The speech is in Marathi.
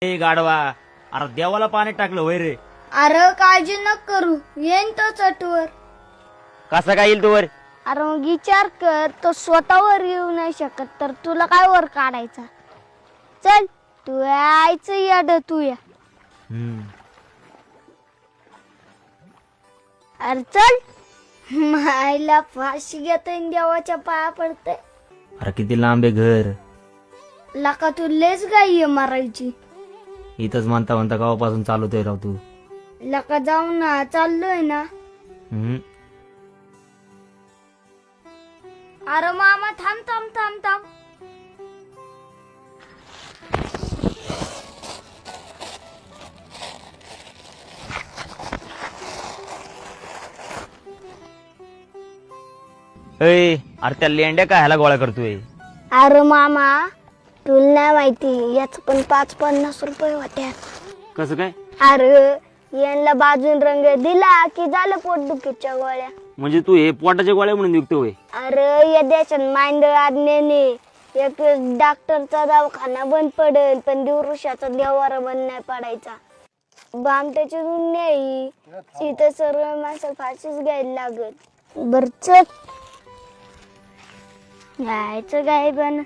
ए गाडवा, अरे देवाला पाणी टाकलं वय रे. अरे काळजी न करू, येईन तो चटवर. कसा काय येईल तू वर? अरे मग विचार कर, तो स्वतःवर येऊ नाही शकत तर तुला काय वर काढायचा. चल तू यायचं याड तू या. अरे चल, मायला फाशी घेतोय देवाच्या पाया पडतय. अरे किती लांब आहे घर. लका तू लेच गाई मारायची. इथंच म्हणता म्हणता गावापासून चालवतोय राव तू. लका जाऊ ना, चाललोय ना. अरे मामा थांब थांब थांब थांब. अरे त्या लेंड्या काय ह्याला गोळा करतोय? अरे मामा तुला नाही माहिती, याच पण 50-50 रुपये होत्या. कसं काय? अरे यांना बाजून रंग दिला की झालं पोटदुखीच्या गोळ्या. म्हणजे तू हे पोटाच्या गोळ्या म्हणून विकतोय? अरे या देशात मांडळ आज्ञेने एक डॉक्टरचा दवाखाना बंद पडेल पण दिवृषाचा देवारा बंद नाही पडायचा. बामट्याची दुनिया तिथे सर्व माणसं फाशीच घ्यायला लागत. बर चल यायचं काय पण